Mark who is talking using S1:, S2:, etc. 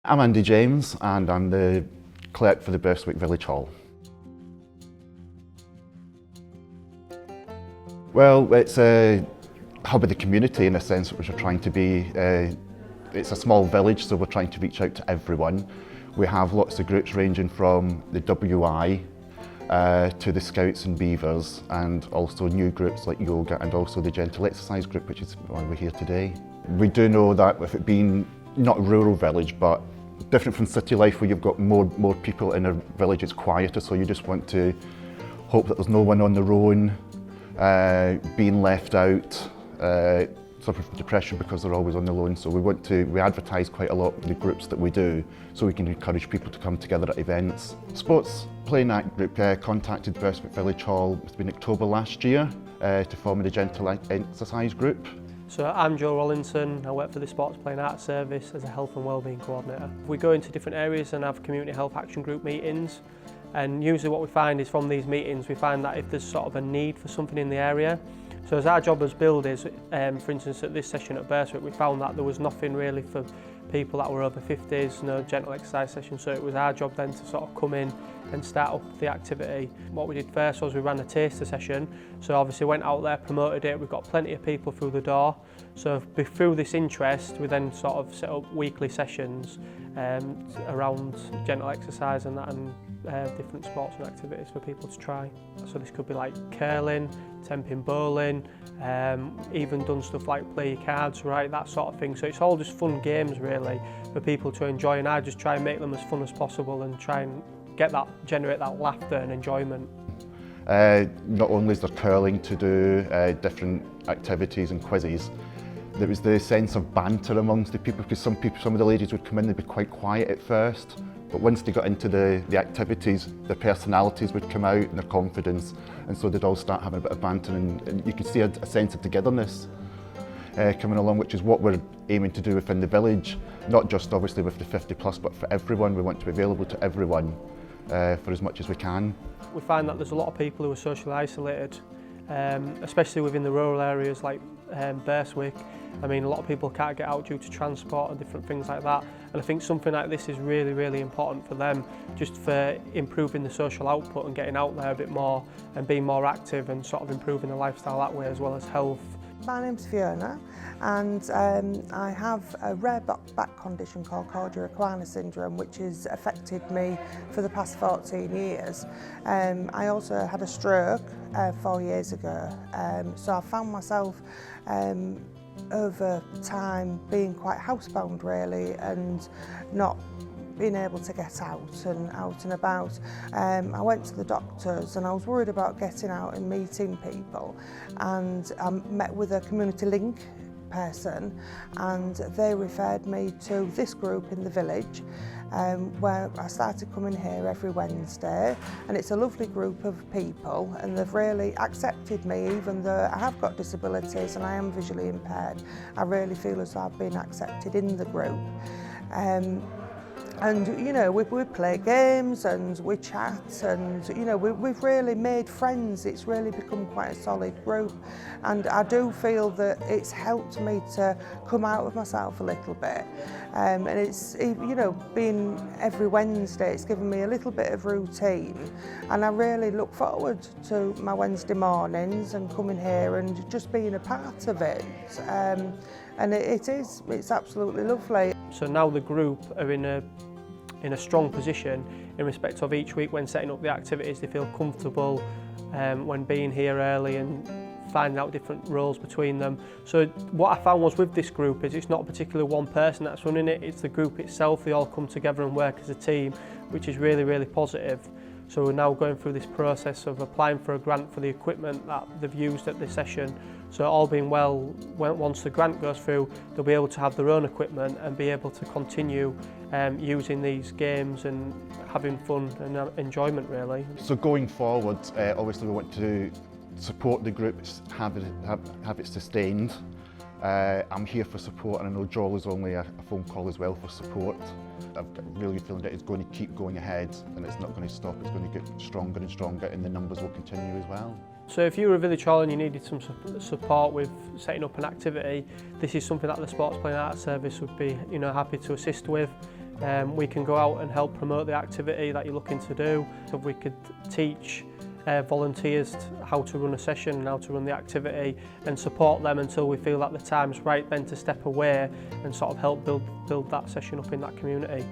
S1: I'm Andy James and I'm the clerk for the Burstwick Village Hall. Well, it's a hub of the community in a sense, which we're trying to be. It's a small village, so we're trying to reach out to everyone. We have lots of groups ranging from the WI to the Scouts and Beavers, and also new groups like yoga and also the gentle exercise group, which is why we're here today. We do know that with it being not a rural village, but different from city life where you've got more people in a village, it's quieter, so you just want to hope that there's no one on their own, being left out, suffering from depression because they're always on their own. So we advertise quite a lot with the groups that we do, so we can encourage people to come together at events. Sports Playing Act Group contacted Burstwick Village Hall, it's been October last year, to form the gentle exercise group.
S2: So I'm Rawlinson, I work for the Sports Playing Arts Service as a Health and Wellbeing Coordinator. We go into different areas and have community health action group meetings, and usually what we find is from these meetings we find that if there's sort of a need for something in the area. So as our job as builders, for instance at this session at Burstwick, we found that there was nothing really for people that were over 50s, no gentle exercise session, so it was our job then to sort of come in and start up the activity. What we did first was we ran a taster session, so obviously went out there, promoted it, we've got plenty of people through the door. So through this interest, we then sort of set up weekly sessions around gentle exercise and that, and different sports and activities for people to try. So this could be like curling, temping bowling, even done stuff like play your cards, right, that sort of thing. So it's all just fun games really for people to enjoy, and I just try and make them as fun as possible and try and generate that laughter and enjoyment.
S1: Not only is there curling to do, different activities and quizzes, there was the sense of banter amongst the people, because some of the ladies would come in, they'd be quite quiet at first, but once they got into the activities, their personalities would come out and their confidence, and so they'd all start having a bit of banter, and you could see a sense of togetherness coming along, which is what we're aiming to do within the village, not just obviously with the 50 plus, but for everyone. We want to be available to everyone for as much as we can. We
S2: find that there's a lot of people who are socially isolated, especially within the rural areas like Burstwick. I mean, a lot of people can't get out due to transport and different things like that, and I think something like this is really, really important for them, just for improving the social output and getting out there a bit more and being more active and sort of improving the lifestyle that way, as well as health.
S3: My name's Fiona, and I have a rare back condition called cordia equina syndrome, which has affected me for the past 14 years. I also had a stroke 4 years ago, so I found myself over time being quite housebound really, and not being able to get out and about. I went to the doctors and I was worried about getting out and meeting people, and I met with a community link person, and they referred me to this group in the village, where I started coming here every Wednesday, and it's a lovely group of people, and they've really accepted me even though I have got disabilities and I am visually impaired. I really feel as though I've been accepted in the group. And you know, we play games and we chat, and you know, we've really made friends. It's really become quite a solid group, and I do feel that it's helped me to come out of myself a little bit. And it's, you know, being every Wednesday, it's given me a little bit of routine, and I really look forward to my Wednesday mornings and coming here and just being a part of it. And it's absolutely lovely.
S2: So now the group are in a strong position in respect of each week when setting up the activities. They feel comfortable when being here early and finding out different roles between them. So what I found was with this group is it's not particularly one person that's running it, it's the group itself. They all come together and work as a team, which is really, really positive. So we're now going through this process of applying for a grant for the equipment that they've used at this session. So all being well, once the grant goes through, they'll be able to have their own equipment and be able to continue using these games and having fun and enjoyment really.
S1: So going forward, obviously we want to support the group, have it sustained. I'm here for support, and I know Joel is only a phone call as well for support. I've got a really good feeling that it's going to keep going ahead and it's not going to stop, it's going to get stronger and stronger, and the numbers will continue as well.
S2: So if you were a village hall and you needed some support with setting up an activity, this is something that the Sports Playing Arts Service would be, you know, happy to assist with. we can go out and help promote the activity that you're looking to do. So we could teach volunteers how to run a session and how to run the activity and support them until we feel that the time's right then to step away and sort of help build that session up in that community.